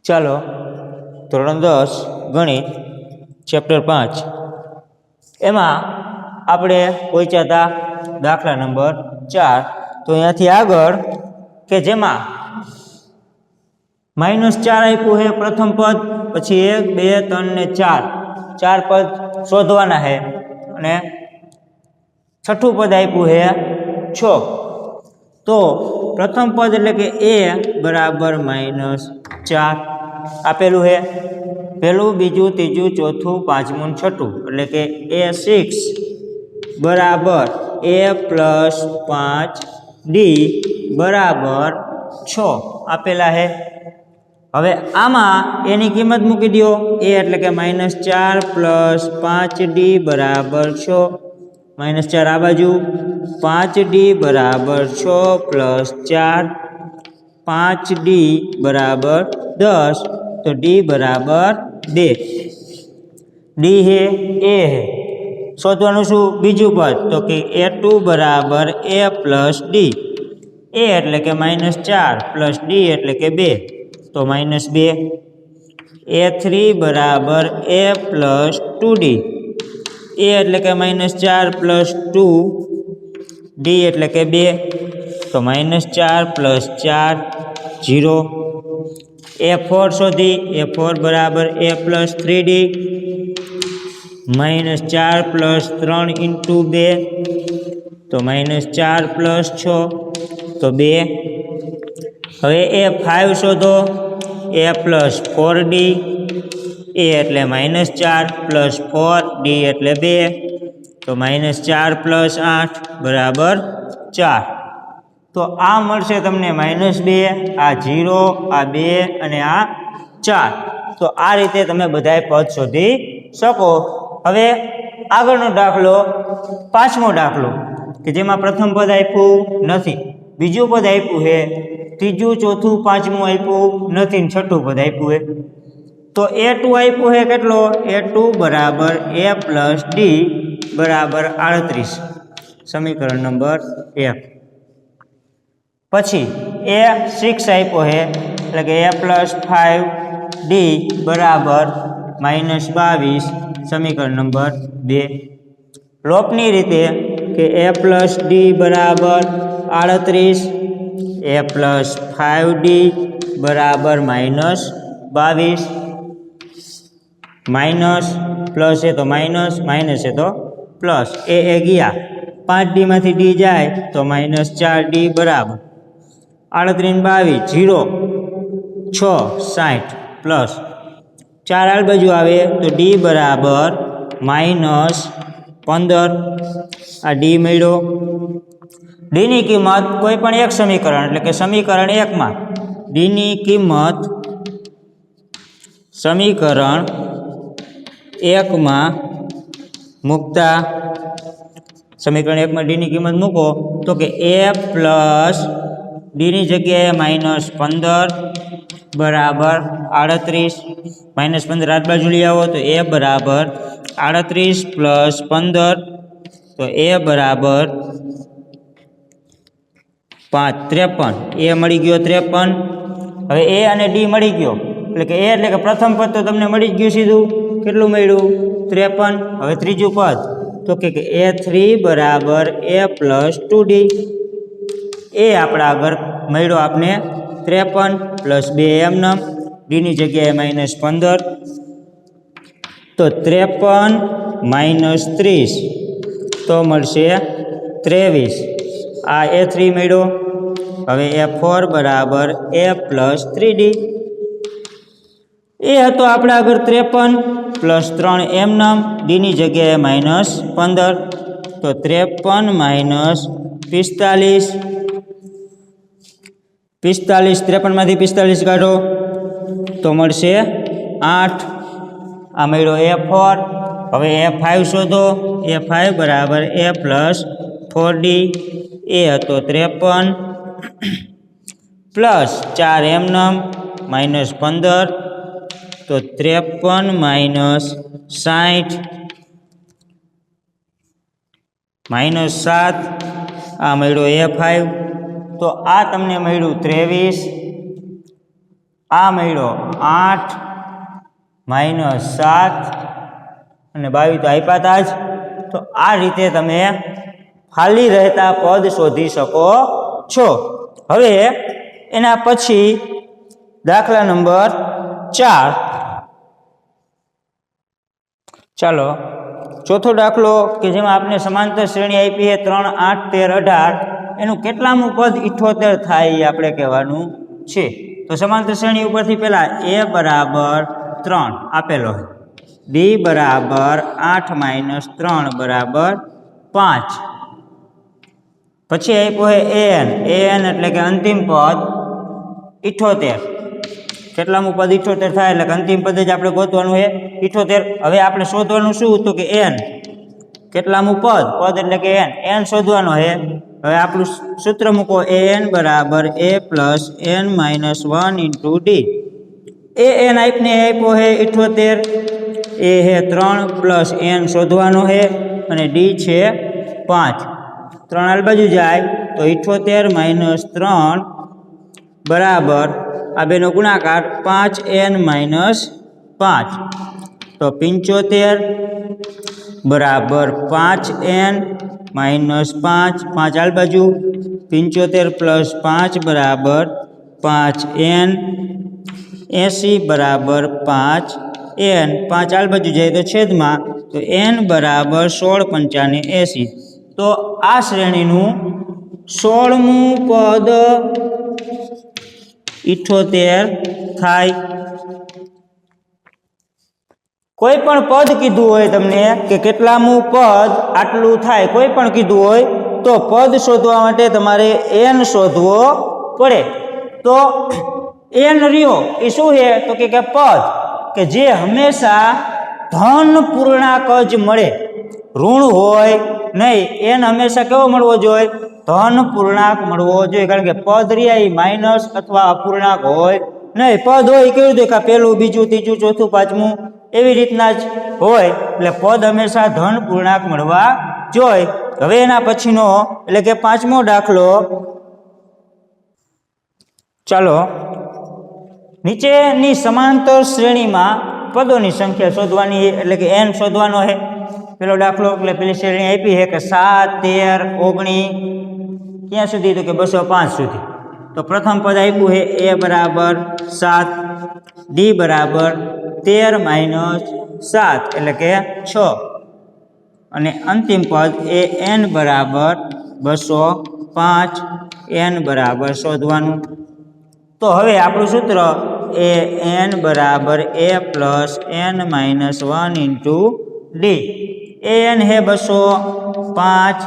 ચાલો ધોરણ 10 ગણિત ચેપ્ટર 5 એમાં આપણે પહોંચ્યા હતા દાખલા નંબર 4। તો અહીંયાથી આગળ કે જેમાં -4 આપ્યું છે પ્રથમ પદ, પછી 1 2 3 ને 4 પદ શોધવાના છે અને છઠ્ઠું પદ આપ્યું છે 6। તો પ્રથમ પદ એટલે કે a બરાબર -4 આપેલું છે, પહેલું બીજું ત્રીજું ચોથું પાંચમું છઠ્ઠું એટલે કે a6 બરાબર a + 5d બરાબર 6 આપેલા છે। હવે આમાં એની કિંમત મૂકી દો, a એટલે કે -4 + 5d બરાબર 6, -4 આ બાજુ 5d બરાબર 6 + 4 5d બરાબર 10, તો d બરાબર 2, d है a है। શોધવાનું શું બીજું પદ, તો કે a2 બરાબર a + d, a એટલે કે -4 + d એટલે કે 2, તો -2, a3 બરાબર a + 2d, a એટલે કે -4 + 2d એટલે કે 2, તો -4 + 4 0, a4 શોધી, a4 બરાબર a + 3d, -4 + 3 × 2, તો -4 + 6, તો 2। હવે a5 શોધો, a + 4d, a એટલે -4 + 4d એટલે 2, તો -4 + 8 બરાબર 4। તો આ મળશે તમને -2, આ 0, આ 2 અને આ 4। તો આ રીતે તમે બધાય પદ શોધી શકો। હવે આગળનો દાખલો, પાંચમો દાખલો કે જેમાં પ્રથમ પદ આપ્યું નથી, બીજું પદ આપ્યું છે, ત્રીજું ચોથું પાંચમું આપ્યું નથી, છઠ્ઠું પદ આપ્યું છે। તો a2 આપ્યું છે કેટલો, a2 બરાબર a + d બરાબર 38, સમીકરણ નંબર 1। પછી a6 આપ્યો છે એટલે કે a + 5d બરાબર -22, સમીકરણ નંબર 2। લોપની રીતે કે a + d બરાબર 38, a + 5d બરાબર -22, માઇનસ પ્લસ છે તો માઇનસ, માઇનસ છે તો પ્લસ, એ ગયા 5d માંથી d જાય તો -4d બરાબર 38 × 22 0, 6 60 પ્લસ 4 આ બાજુ આવે તો d બરાબર -15, આ d મળ્યો। d ની કિંમત કોઈ પણ એક સમીકરણ એટલે કે સમીકરણ 1 માં d ની કિંમત સમીકરણ 1 માં મૂકતા, સમીકરણ 1 માં d ની કિંમત મૂકો તો કે a + d ની જગ્યાએ -15 બરાબર 38, -15 આ બાજુ લઈ આવો તો a બરાબર 38 + 15, તો a બરાબર 53, a મળી ગયો 53। હવે a અને d મળી ગયો એટલે કે a એટલે કે પ્રથમ પદ તો તમને મળી જ ગયું સીધું, કેટલું મળ્યું 53। હવે ત્રીજું પદ તો કે a3 બરાબર a + 2d, એ આપણા આગળ મળ્યો આપણે 53 + 2 એમનેમ, d ની જગ્યાએ -15, તો 53 - 30 તો મળશે 23, આ a3 મળ્યો। હવે a4 બરાબર a + 3d, એ હતો આપણા આગળ 53 + 3 એમનેમ, d ની જગ્યાએ -15, તો 53 - 45, 53 માંથી 45 કાઢો તો મળશે 8, આ મળ્યો a4। હવે a5 શોધો, a5 બરાબર a + 4d, એ હતો 53 પ્લસ 4 એમનેમ -15, તો 53 - 60 -7, આ મળ્યો a5, તો આ તમને મળ્યું 23, આ મળ્યો 8 માઇનસ 7 અને 22 તો આપ્યા હતા જ. તો આ રીતે તમે ખાલી રહેતા પદ શોધી શકો છો. હવે એના પછી દાખલા નંબર 4. ચાલો ચોથો દાખલો કે જેમાં આપણે સમાંતર શ્રેણી આપી છે 3, 8, 13, 18 એનું કેટલામું પદ 78 થાય એ આપણે કહેવાનું છે. તો સમાંતર શ્રેણી ઉપરથી પહેલા a બરાબર 3 આપેલો છે, b બરાબર 8 માઇનસ 3 બરાબર 5. પછી આપ્યો છે an એટલે કે અંતિમ પદ 78. કેટલામું પદ 78 થાય એટલે અંતિમ પદ જ આપણે ગોતવાનું છે 78. હવે આપણે શોધવાનું શું તો કે n કેટલામું પદ એટલે કે n શોધવાનો છે. હવે આપણું સૂત્ર મૂકો an બરાબર a plus n minus 1 into D. an આપને આપ્યો છે 78, એ છે 3 પ્લસ n શોધવાનો છે અને ડી છે 5. 3 આલ બાજુ જાય તો 78 માઇનસ 3 બરાબર આ બેનો ગુણાકાર 5n માઇનસ 5. તો 75 બરાબર 5n માઇનસ 5. 5 આલ બાજુ 75 પ્લસ 5 બરાબર 5n. 80 બરાબર 5n. 5 આલ બાજુ જાય તો છેદમાં તો n બરાબર 16 પંચાને 80. તો આ શ્રેણીનું 16મું પદ 78 થાય. કોઈ પણ પદ કીધું હોય તમને કે કેટલામું પદ આટલું થાય, કોઈ પણ કીધું હોય તો પદ શોધવા માટે તમારે n શોધવો પડે. તો n રહ્યો એ શું છે તો કે પદ કે જે હંમેશા ધન પૂર્ણાંક જ મળે, ઋણ હોય નહીં. n હંમેશા કેવો મળવો જોઈએ? ધન પૂર્ણાંક મળવો જોઈએ. કારણ કે પદ રહ્યા એ માઇનસ અથવા અપૂર્ણાંક હોય નહીં. પદ હોય કેવું જોઈએ કે પહેલું, બીજું, ત્રીજું, ચોથું, પાંચમું એવી રીતના જ હોય. એટલે પદ હંમેશા ધન પૂર્ણાંક મળવા જોઈએ. હવે એના પછીનો એટલે કે 5મો દાખલો. ચાલો નીચેની સમાંતર શ્રેણીમાં પદોની સંખ્યા શોધવાની એટલે કે n શોધવાનો છે. પેલો દાખલો એટલે પેલી શ્રેણી આપી છે કે 7, 13, 19 ક્યાં સુધી તો કે 205 સુધી. તો પ્રથમ પદ આપ્યું છે a બરાબર 7, d બરાબર 13 માઇનસ 7 એટલે કે 6 અને અંતિમ પદ એ n બરાબર 205, n બરાબર શોધવાનું. તો હવે આપણું સૂત્ર એ n બરાબર a plus n minus 1 into D. n है 205,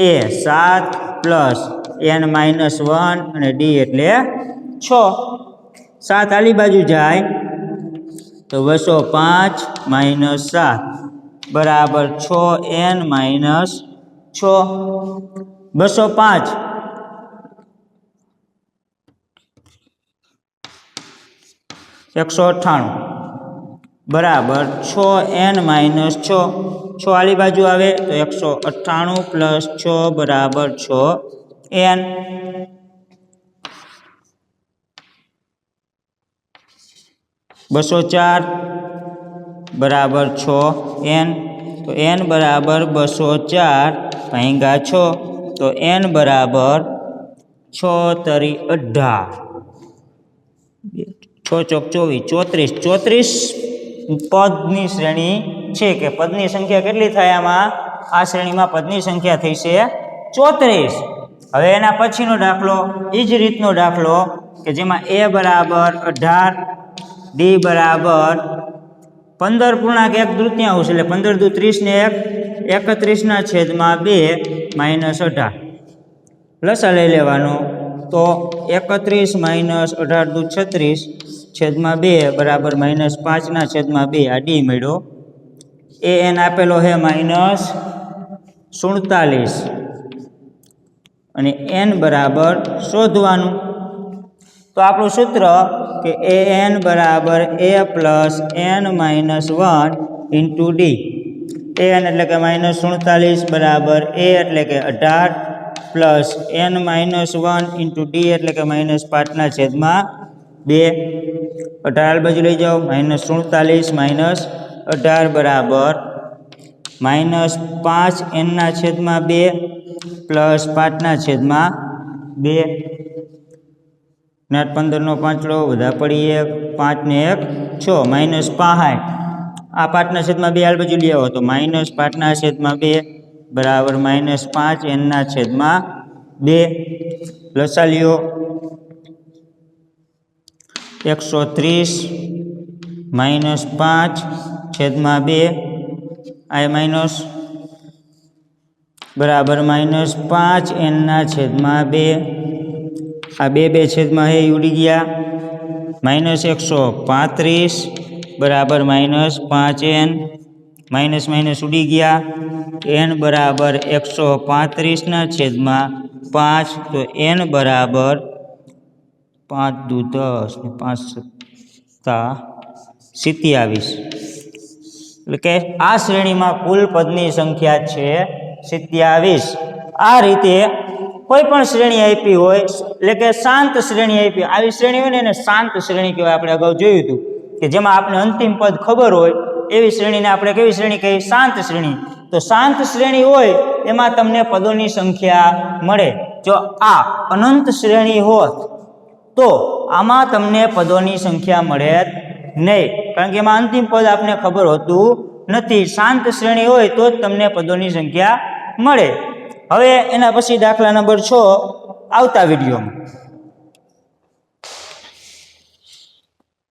a 7 પ્લસ n માઇનસ 1 અને ડી એટલે 6. 7 આલી બાજુ જાય તો 205 માઇનસ 7 બરાબર 6n માઇનસ 6. 205 198 બરાબર 6n માઇનસ 6. 6 આલી બાજુ આવે તો 198 પ્લસ 6 બરાબર 6n. 204 બરાબર 6n. તો n બરાબર 204 ભાગ્યા 6. તો n બરાબર 6 તરી 18, 6 ચોક 24, 34 પદની શ્રેણી છે. કે પદની સંખ્યા કેટલી થાય આમાં? આ શ્રેણીમાં પદની સંખ્યા થઈ છે 34. હવે એના પછીનો દાખલો એ જ રીતનો દાખલો કે જેમાં a બરાબર 18, d બરાબર 15 પૂર્ણાંક 1/3 એટલે 15 દુ 30 ને 1 31/2 માઇનસ 18 લસા લઈ લેવાનો. તો 31 માઇનસ 18 દુ 36/2 બરાબર માઇનસ 5/2. આ ડી મળ્યો. an આપેલો છે માઇનસ 47 અને n બરાબર શોધવાનું. તો આપણું સૂત્ર કે an બરાબર a plus n minus 1 into D. an એટલે કે માઇનસ 47 બરાબર a એટલે કે 18 plus n minus 1 into D એટલે કે માઇનસ 5/2. 2 18 બાજુ લઈ જાઓ -47 -18 બરાબર -5n/2 પ્લસ 5/2 નાટ 15 નો પાંચડો વધા પડી 1 5 ને 1 6 -65 આ 5/2 આલ બાજુ લઈ આવો તો -5/2 બરાબર -5n/2 લસા લ્યો 130 -5/2 આ માઇનસ બરાબર -5n/2 આ 2 છેદમાં હે ઉડી ગયા -135 બરાબર -5n માઇનસ માઇનસ ઉડી ગયા n બરાબર 135/5 તો n બરાબર 5 દુ 10 ને 5 સત્તા 27 એટલે કે આ શ્રેણીમાં કુલ પદની સંખ્યા છે 27 આ રીતે કોઈ પણ શ્રેણી આપી હોય એટલે કે શાંત શ્રેણી આપી આવી શ્રેણી હોય ને એને શાંત શ્રેણી કહેવાય આપણે અગાઉ જોયું હતું કે જેમાં આપણે અંતિમ પદ ખબર હોય એવી શ્રેણીને આપણે કેવી શ્રેણી કહીએ શાંત શ્રેણી તો શાંત શ્રેણી હોય એમાં તમને પદોની સંખ્યા મળે જો આ અનંત શ્રેણી હોત તો આમાં તમને પદોની સંખ્યા મળે નહીં કારણ કે એમાં અંતિમ પદ આપને ખબર હોતું નથી શાંત શ્રેણી હોય તો જ તમને પદોની સંખ્યા મળે હવે એના પછી દાખલા નંબર 6 આવતા વિડીયોમાં